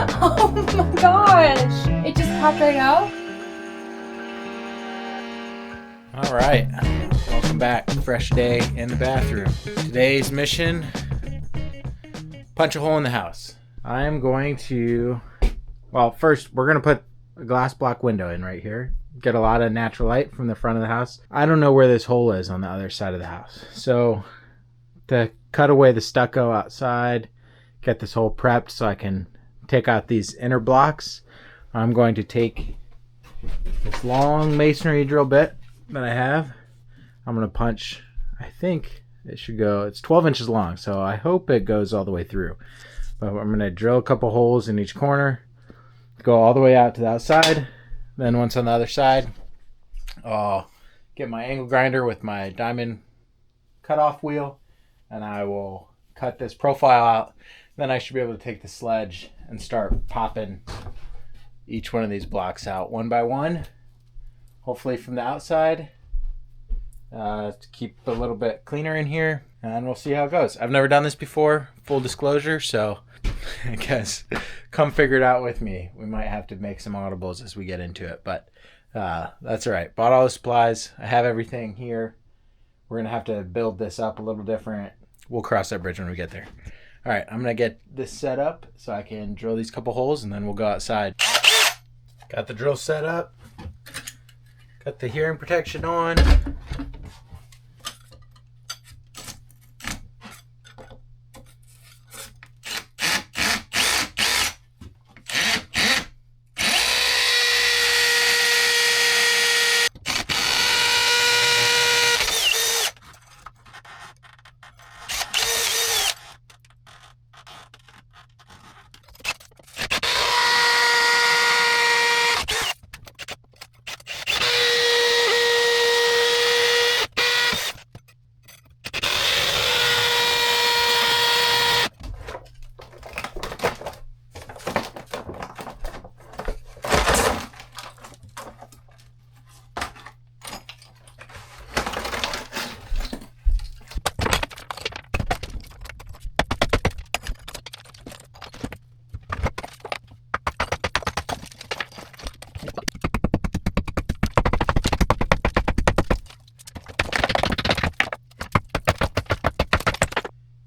Oh my gosh! It just popped right out? All right, welcome back. Fresh day in the bathroom. Today's mission, punch a hole in the house. I'm going to, well, first we're going to put a glass block window in right here. Get a lot of natural light from the front of the house. I don't know where this hole is on the other side of the house. So to cut away the stucco outside, get this hole prepped so I can take out these inner blocks, I'm going to take this long masonry drill bit that I have. I'm going to punch, I think it should go, it's 12 inches long, so I hope it goes all the way through. But I'm going to drill a couple holes in each corner, go all the way out to the outside. Then once on the other side, I'll get my angle grinder with my diamond cutoff wheel, and I will cut this profile out. Then I should be able to take the sledge and start popping each one of these blocks out one by one, hopefully from the outside, to keep a little bit cleaner in here, and we'll see how it goes. I've never done this before, full disclosure, so I guess come figure it out with me. We might have to make some audibles as we get into it, but that's all right. Bought all the supplies. I have everything here. We're going to have to build this up a little different. We'll cross that bridge when we get there. All right, I'm going to get this set up so I can drill these couple holes, and then we'll go outside. Got the drill set up. Got the hearing protection on.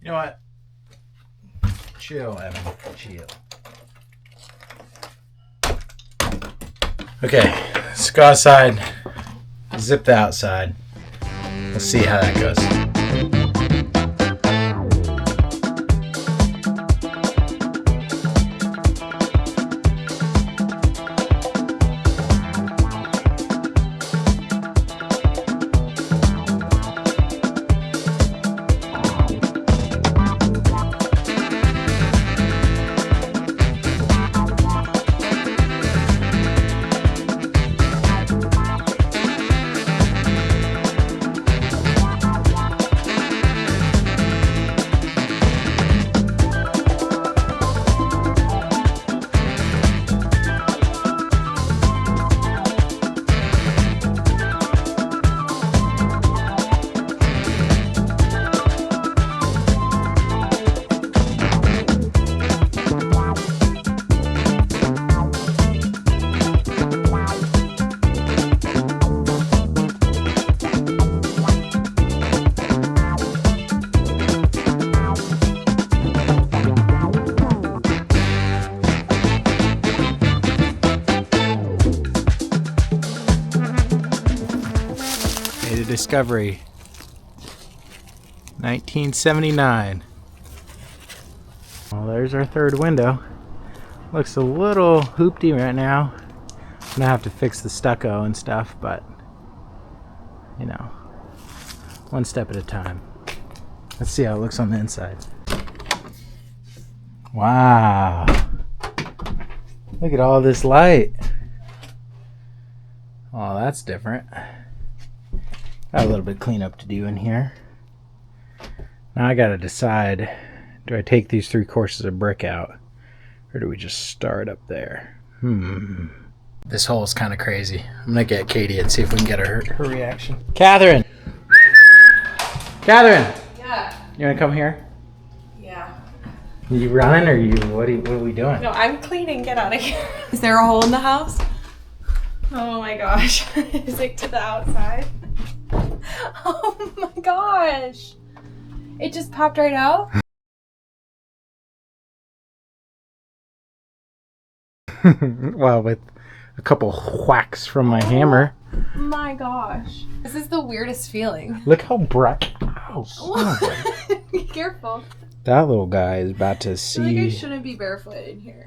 You know what? Chill, Evan. Chill. Okay, let's go outside. Zip the outside. Let's see how that goes. Discovery 1979. Well, there's our third window. Looks a little hoopty right now. I'm gonna have to fix the stucco and stuff, but you know, one step at a time. Let's see how it looks on the inside. Wow, look at all this light. Oh, that's different. Got a little bit of cleanup to do in here. Now I gotta decide, do I take these 3 courses of brick out, or do we just start up there? This hole is kind of crazy. I'm gonna get Katie and see if we can get her reaction. Catherine! Catherine! Yeah. You wanna come here? Yeah. You running or you? What are we doing? No, I'm cleaning. Get out of here. Is there a hole in the house? Oh my gosh. Is it to the outside? Oh my gosh. It just popped right out? Well, with a couple whacks from my hammer. My gosh. This is the weirdest feeling. Look how bright. Ow, son of a- Careful. That little guy is about to I feel like I see. shouldn't be barefoot in here.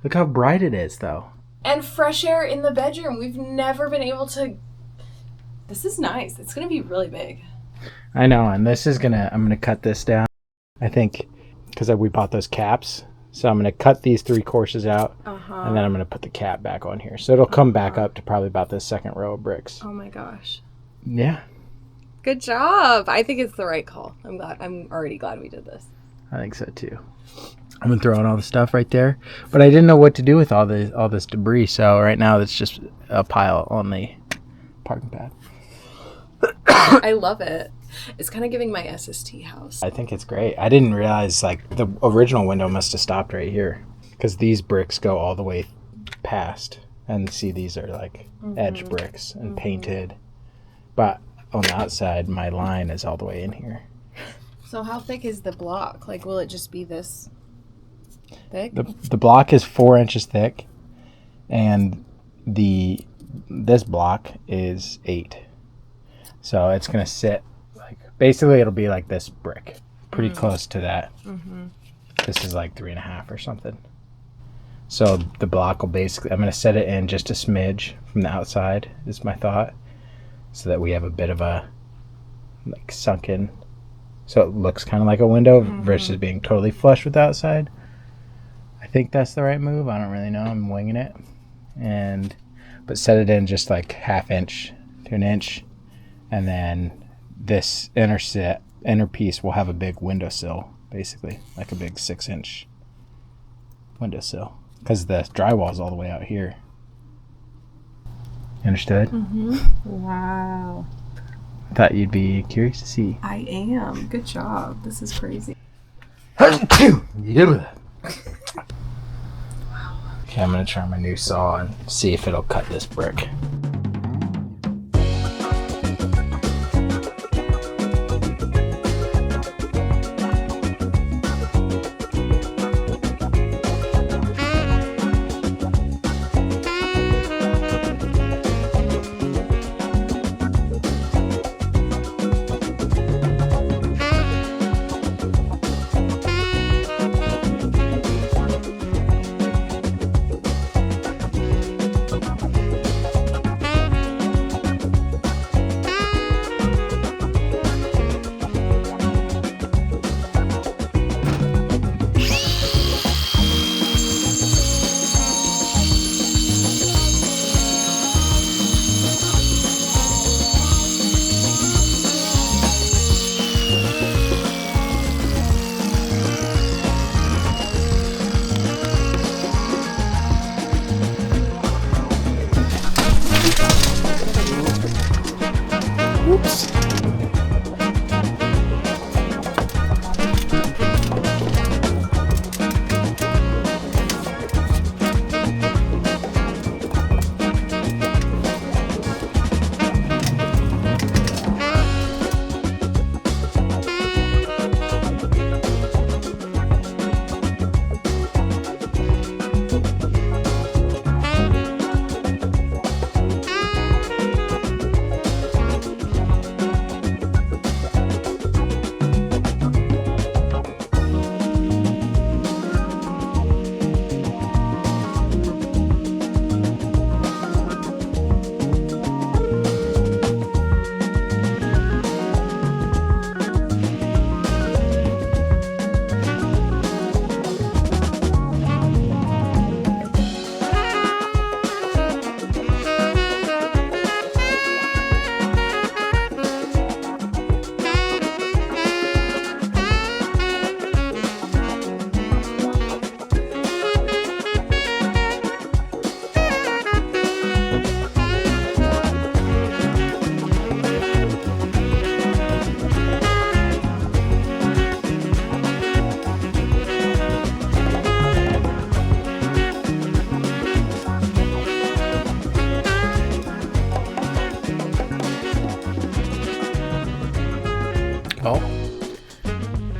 Look how bright it is, though. And fresh air in the bedroom. We've never been able to. This is nice. It's going to be really big. I know, and this is I'm gonna cut this down. I think because we bought those caps, so I'm gonna cut these 3 courses out, and then I'm gonna put the cap back on here, so it'll come back up to probably about this second row of bricks. Oh my gosh. Yeah, Good job. I think it's the right call. I'm glad. I'm already glad we did this. I think so too. I'm gonna throw out all the stuff right there, but I didn't know what to do with all this debris, so right now it's just a pile on the parking pad. I love it. It's kind of giving my SST house. I think it's great. I didn't realize like the original window must have stopped right here because these bricks go all the way past, and see these are like edge bricks and painted, but on the outside my line is all the way in here. So how thick is the block? Like, will it just be this thick? The block is 4 inches thick, and this block is 8. So it's gonna sit like basically it'll be like this brick, pretty close to that. This is like 3.5 or something. So the block will basically, I'm gonna set it in just a smidge from the outside is my thought, so that we have a bit of a like sunken, so it looks kind of like a window versus being totally flush with the outside. I think that's the right move. I don't really know. I'm winging it, but set it in just like 1/2 inch to 1 inch. And then this inner piece will have a big windowsill, basically, like a big 6-inch windowsill, because the drywall is all the way out here. You understood? Wow. I thought you'd be curious to see. I am. Good job. This is crazy. Okay, I'm going to try my new saw and see if it'll cut this brick.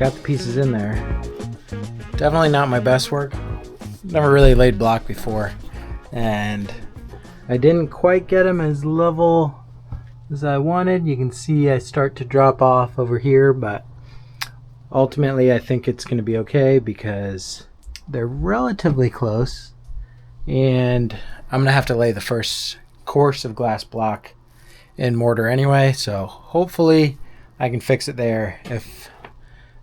got the pieces in there. Definitely not my best work. Never really laid block before, and I didn't quite get them as level as I wanted. You can see I start to drop off over here, but ultimately I think it's going to be okay because they're relatively close, and I'm going to have to lay the first course of glass block in mortar anyway, so hopefully I can fix it there. If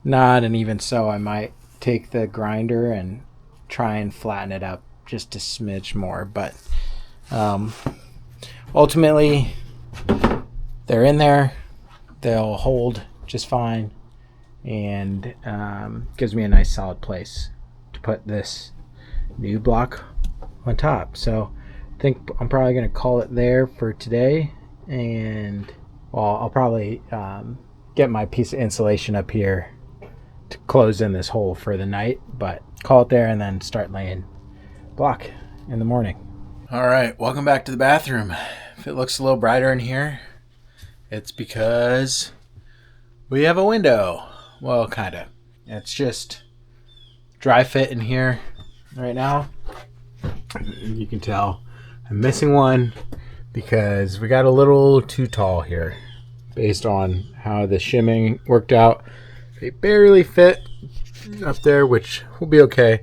not, and even so, I might take the grinder and try and flatten it up just a smidge more, but ultimately they're in there. They'll hold just fine, and gives me a nice solid place to put this new block on top. So I think I'm probably going to call it there for today, and well, I'll probably get my piece of insulation up here to close in this hole for the night, but call it there and then start laying block in the morning. All right, welcome back to the bathroom. If it looks a little brighter in here, it's because we have a window. Well, kind of. It's just dry fit in here right now. You can tell I'm missing one because we got a little too tall here based on how the shimming worked out. They barely fit up there, which will be okay.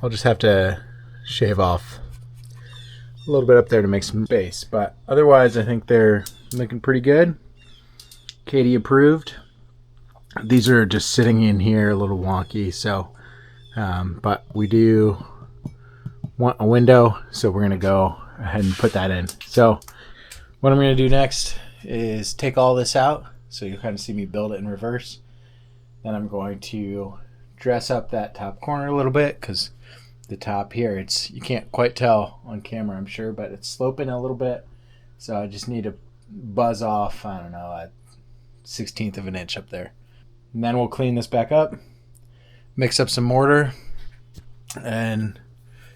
I'll just have to shave off a little bit up there to make some space, but otherwise I think they're looking pretty good. Katie approved. These are just sitting in here a little wonky, so but we do want a window, so we're gonna go ahead and put that in. So what I'm gonna do next is take all this out, so you'll kind of see me build it in reverse. Then I'm going to dress up that top corner a little bit, because the top here, it's, you can't quite tell on camera, I'm sure, but it's sloping a little bit. So I just need to buzz off, I don't know, a 1/16 of an inch up there. And then we'll clean this back up, mix up some mortar, and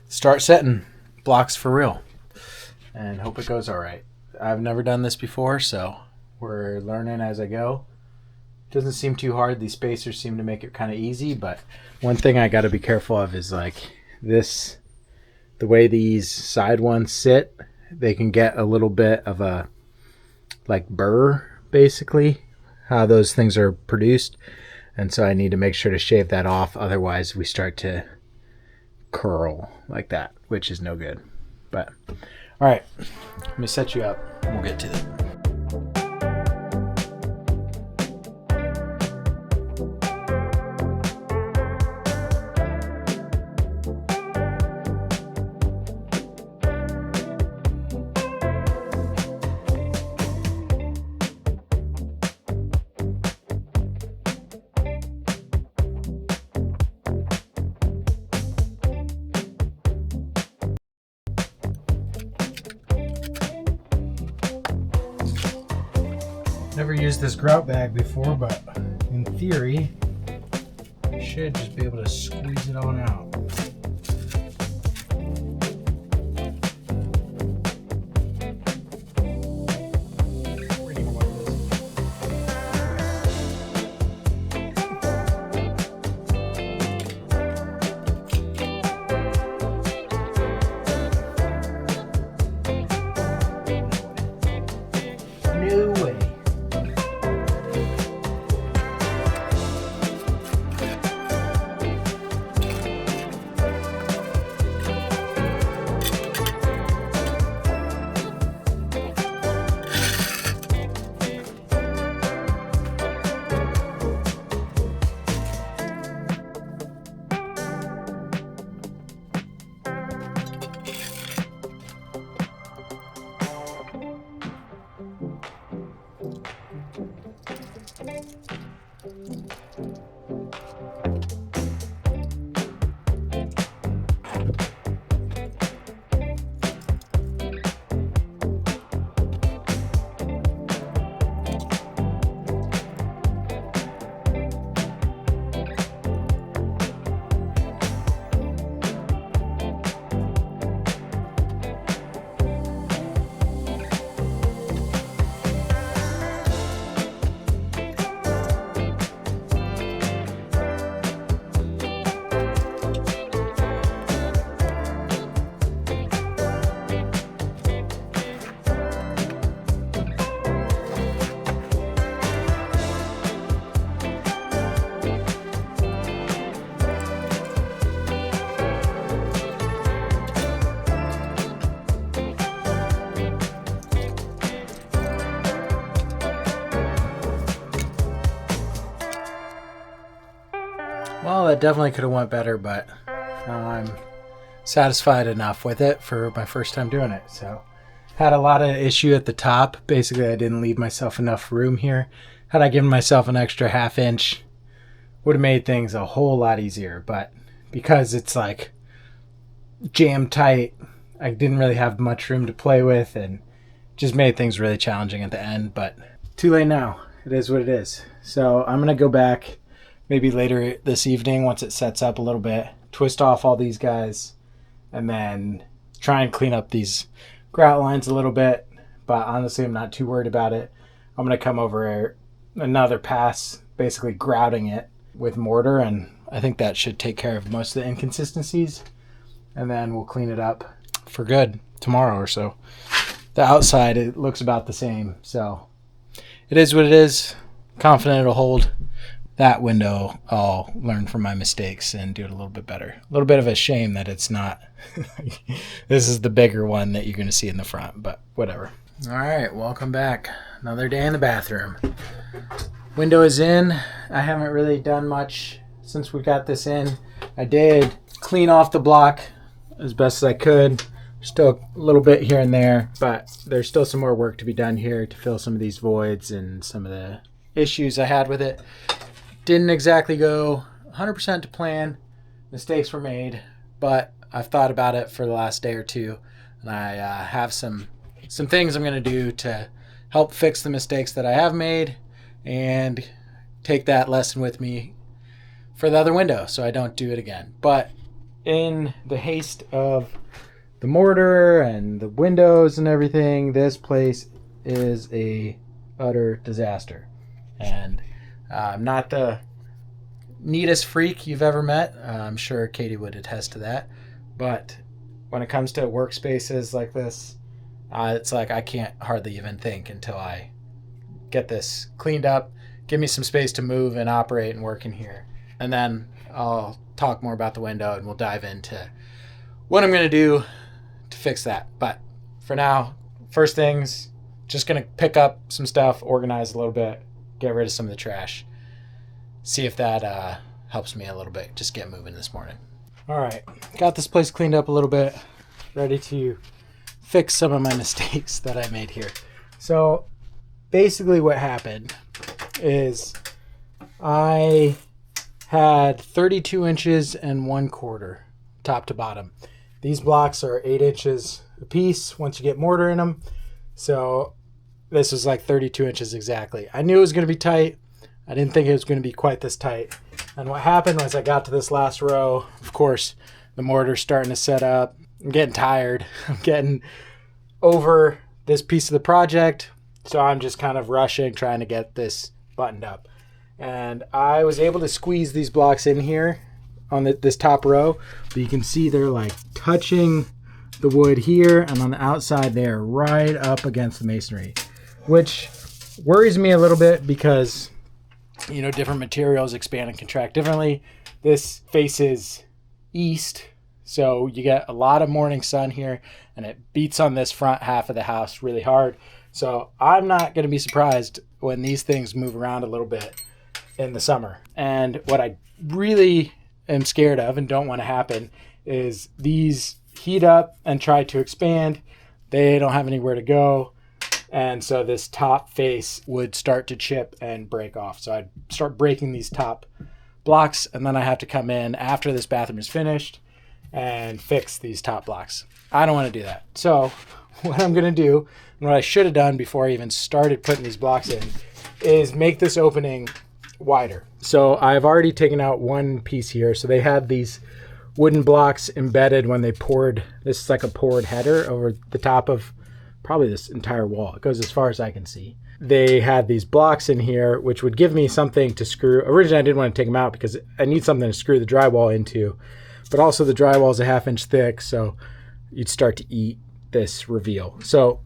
start setting blocks for real. And hope it goes all right. I've never done this before, so we're learning as I go. Doesn't seem too hard. These spacers seem to make it kind of easy, but one thing I got to be careful of is like this, the way these side ones sit, they can get a little bit of a like burr, basically, how those things are produced. And so I need to make sure to shave that off. Otherwise we start to curl like that, which is no good. But all right, let me set you up and we'll get to it. Never used this grout bag before, but in theory, I should just be able to squeeze it on out. No way. that definitely could have went better, but I'm satisfied enough with it for my first time doing it. So had a lot of issue at the top. Basically, I didn't leave myself enough room here. Had I given myself an extra ½ inch, would have made things a whole lot easier. But because it's like jam tight, I didn't really have much room to play with, and just made things really challenging at the end. But too late now. It is what it is. So I'm going to go back maybe later this evening once it sets up a little bit, twist off all these guys, and then try and clean up these grout lines a little bit. But honestly, I'm not too worried about it. I'm going to come over another pass, basically grouting it with mortar, and I think that should take care of most of the inconsistencies. And then we'll clean it up for good tomorrow or so. The outside, it looks about the same, so it is what it is. Confident it'll hold. That window, I'll learn from my mistakes and do it a little bit better. A little bit of a shame that it's not. This is the bigger one that you're going to see in the front, but whatever. All right, welcome back. Another day in the bathroom. Window is in. I haven't really done much since we got this in. I did clean off the block as best as I could. Still a little bit here and there, but there's still some more work to be done here to fill some of these voids and some of the issues I had with it. Didn't exactly go 100% to plan. Mistakes were made, but I've thought about it for the last day or two, and I have some things I'm going to do to help fix the mistakes that I have made and take that lesson with me for the other window so I don't do it again. But in the haste of the mortar and the windows and everything, this place is a utter disaster. And I'm not the neatest freak you've ever met. I'm sure Katie would attest to that. But when it comes to workspaces like this, it's like I can't hardly even think until I get this cleaned up, give me some space to move and operate and work in here. And then I'll talk more about the window and we'll dive into what I'm going to do to fix that. But for now, first things, just going to pick up some stuff, organize a little bit, get rid of some of the trash, see if that helps me a little bit, just get moving this morning. All right, got this place cleaned up a little bit, ready to fix some of my mistakes that I made here. So basically what happened is I had 32 inches and 1/4 top to bottom. These blocks are 8 inches a piece once you get mortar in them. So this was like 32 inches exactly. I knew it was going to be tight. I didn't think it was going to be quite this tight. And what happened was I got to this last row. Of course, the mortar's starting to set up. I'm getting tired. I'm getting over this piece of the project. So I'm just kind of rushing, trying to get this buttoned up. And I was able to squeeze these blocks in here on this top row. But you can see they're like touching the wood here, and on the outside they're right up against the masonry, which worries me a little bit because, you know, different materials expand and contract differently. This faces east, so you get a lot of morning sun here, and it beats on this front half of the house really hard. So I'm not going to be surprised when these things move around a little bit in the summer. And what I really am scared of and don't want to happen is these heat up and try to expand. They don't have anywhere to go. And so this top face would start to chip and break off. So I'd start breaking these top blocks, and then I have to come in after this bathroom is finished and fix these top blocks. I don't want to do that. So what I'm going to do, and what I should have done before I even started putting these blocks in, is make this opening wider. So I've already taken out one piece here. So they had these wooden blocks embedded when they poured. This is like a poured header over the top of probably this entire wall. It goes as far as I can see. They had these blocks in here, which would give me something to screw. Originally, I didn't want to take them out because I need something to screw the drywall into, but also the drywall is a ½ inch thick, so you'd start to eat this reveal. So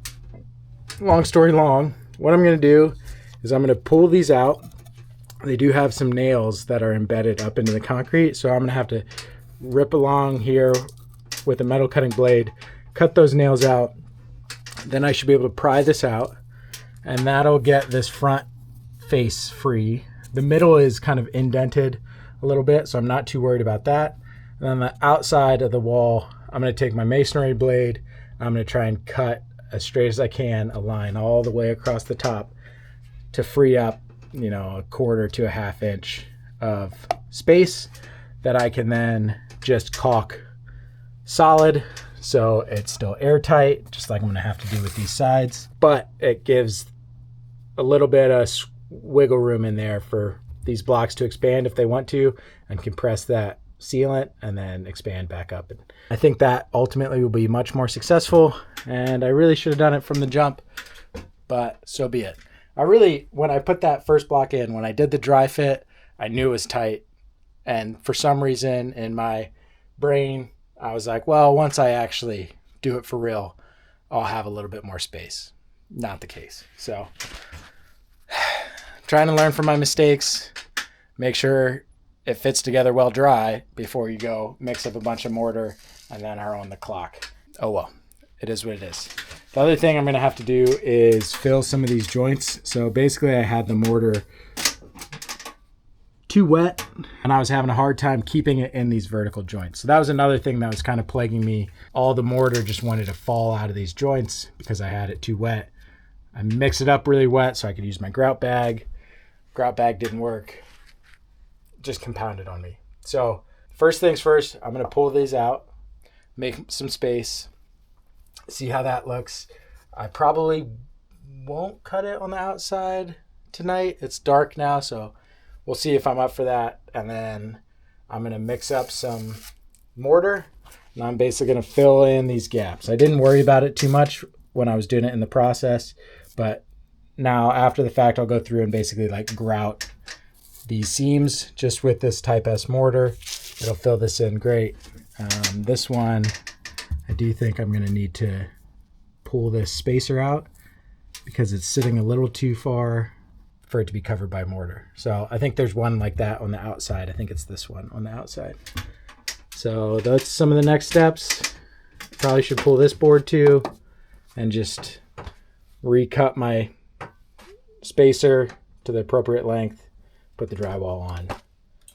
long story long, what I'm going to do is I'm going to pull these out. They do have some nails that are embedded up into the concrete, so I'm going to have to rip along here with a metal cutting blade, cut those nails out. Then I should be able to pry this out, and that'll get this front face free. The middle is kind of indented a little bit, so I'm not too worried about that. And on the outside of the wall, I'm going to take my masonry blade. I'm going to try and cut as straight as I can a line all the way across the top to free up, a quarter to a half inch of space that I can then just caulk solid so it's still airtight, just like I'm going to have to do with these sides. But it gives a little bit of wiggle room in there for these blocks to expand if they want to, and compress that sealant and then expand back up. And I think that ultimately will be much more successful, and I really should have done it from the jump, but so be it. When I put that first block in, when I did the dry fit, I knew it was tight, and for some reason in my brain I was like, well, once I actually do it for real, I'll have a little bit more space. Not the case. So trying to learn from my mistakes, make sure it fits together well dry before you go mix up a bunch of mortar and then are on the clock. Oh well, it is what it is. The other thing I'm going to have to do is fill some of these joints. So basically I had the mortar too wet and I was having a hard time keeping it in these vertical joints. So that was another thing that was kind of plaguing me. All the mortar just wanted to fall out of these joints because I had it too wet. I mixed it up really wet so I could use my grout bag. Grout bag didn't work. Just compounded on me. So first things first, I'm going to pull these out, make some space, see how that looks. I probably won't cut it on the outside tonight. It's dark now, so we'll see if I'm up for that. And then I'm going to mix up some mortar, and I'm basically going to fill in these gaps. I didn't worry about it too much when I was doing it in the process, but now after the fact, I'll go through and basically like grout these seams just with this Type S mortar. It'll fill this in great. This one, I do think I'm going to need to pull this spacer out because it's sitting a little too far for it to be covered by mortar. So I think there's one like that on the outside. I think it's this one on the outside. So that's some of the next steps. Probably should pull this board too and just recut my spacer to the appropriate length, put the drywall on.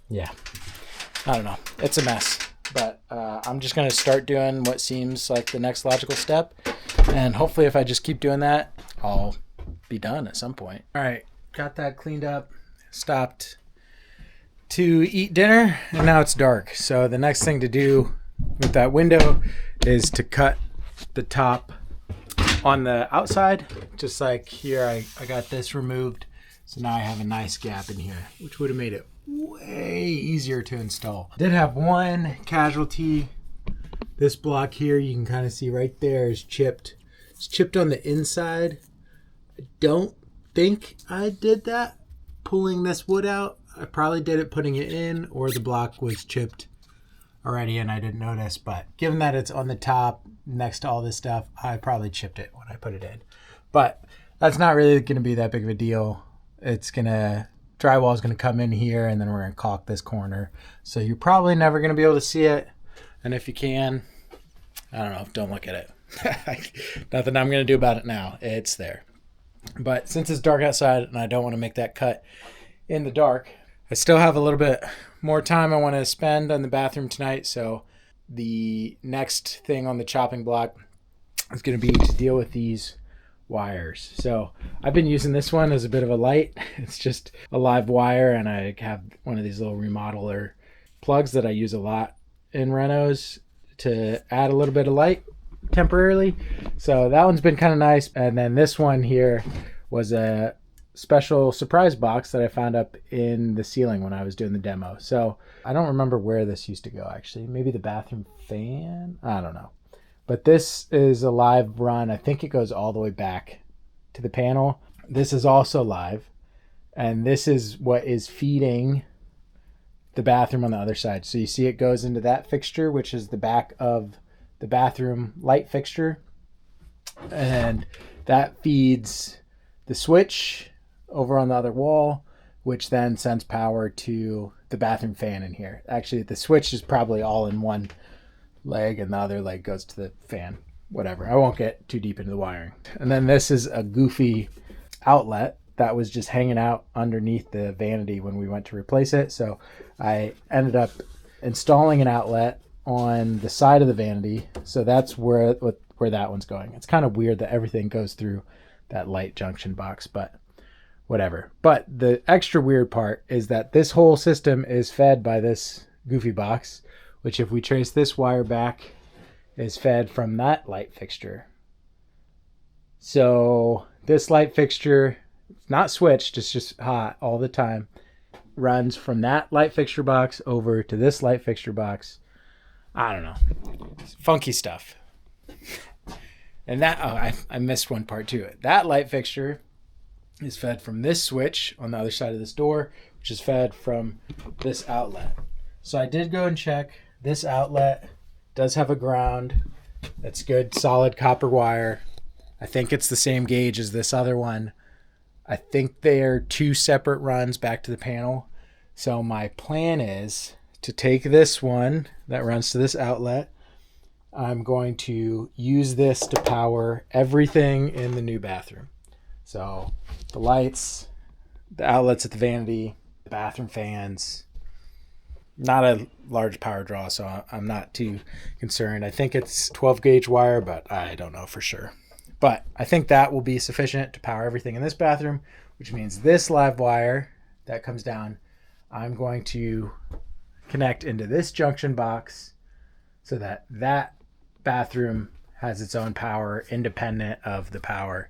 Yeah, I don't know. It's a mess, but I'm just going to start doing what seems like the next logical step. And hopefully if I just keep doing that, I'll be done at some point. All right, got that cleaned up, stopped to eat dinner, and now it's dark. So the next thing to do with that window is to cut the top on the outside. Just like here, I got this removed. So now I have a nice gap in here, which would have made it way easier to install. Did have one casualty. This block here, you can kind of see right there is chipped. It's chipped on the inside. I don't think I did that pulling this wood out. I probably did it putting it in, or the block was chipped already and I didn't notice. But given that it's on the top next to all this stuff, I probably chipped it when I put it in. But that's not really going to be that big of a deal. Drywall is going to come in here, and then we're going to caulk this corner. So you're probably never going to be able to see it. And if you can, I don't know, don't look at it. Nothing I'm going to do about it now. It's there. But since it's dark outside and I don't want to make that cut in the dark, I still have a little bit more time I want to spend on the bathroom tonight. So the next thing on the chopping block is going to be to deal with these wires. So I've been using this one as a bit of a light. It's just a live wire, and I have one of these little remodeler plugs that I use a lot in renos to add a little bit of light temporarily. So that one's been kind of nice. And then this one here was a special surprise box that I found up in the ceiling when I was doing the demo. So I don't remember where this used to go, actually. Maybe the bathroom fan? I don't know. But this is a live run. I think it goes all the way back to the panel. This is also live. And this is what is feeding the bathroom on the other side. So you see it goes into that fixture, which is the back of the bathroom light fixture. And that feeds the switch over on the other wall, which then sends power to the bathroom fan in here. Actually, the switch is probably all in one leg, and the other leg goes to the fan. Whatever. I won't get too deep into the wiring. And then this is a goofy outlet that was just hanging out underneath the vanity when we went to replace it. So I ended up installing an outlet on the side of the vanity. So that's where that one's going. It's kind of weird that everything goes through that light junction box, but whatever. But the extra weird part is that this whole system is fed by this goofy box, which if we trace this wire back is fed from that light fixture. So this light fixture, it's not switched, it's just hot all the time, runs from that light fixture box over to this light fixture box. I don't know. Funky stuff. And that, I missed one part to it. That light fixture is fed from this switch on the other side of this door, which is fed from this outlet. So I did go and check. This outlet does have a ground. That's good, solid copper wire. I think it's the same gauge as this other one. I think they are two separate runs back to the panel. So my plan is to take this one that runs to this outlet. I'm going to use this to power everything in the new bathroom. So the lights, the outlets at the vanity, the bathroom fans. Not a large power draw, so I'm not too concerned. I think it's 12 gauge wire, but I don't know for sure. But I think that will be sufficient to power everything in this bathroom, which means this live wire that comes down, I'm going to connect into this junction box so that that bathroom has its own power independent of the power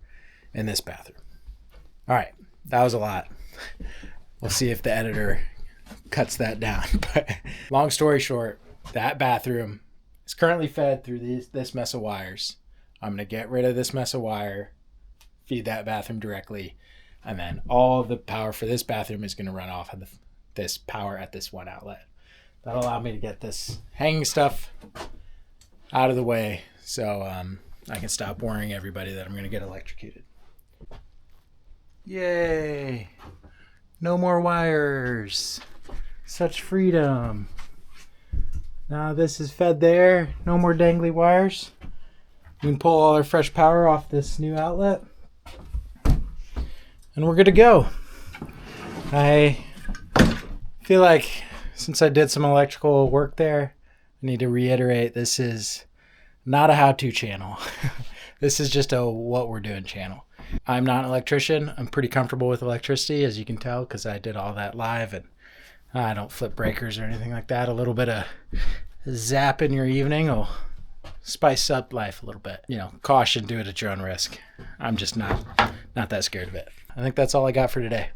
in this bathroom. All right, that was a lot. We'll see if the editor cuts that down. But long story short, that bathroom is currently fed through this mess of wires. I'm going to get rid of this mess of wire, feed that bathroom directly, and then all the power for this bathroom is going to run off of this power at this one outlet. That'll allow me to get this hanging stuff out of the way so I can stop worrying everybody that I'm going to get electrocuted. Yay! No more wires. Such freedom. Now this is fed there. No more dangly wires. We can pull all our fresh power off this new outlet. And we're good to go. I feel like since I did some electrical work there, I need to reiterate this is not a how-to channel. This is just a what we're doing channel. I'm not an electrician. I'm pretty comfortable with electricity, as you can tell, because I did all that live, and I don't flip breakers or anything like that. A little bit of zap in your evening will spice up life a little bit. You know, caution, do it at your own risk. I'm just not that scared of it. I think that's all I got for today.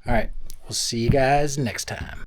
All right, we'll see you guys next time.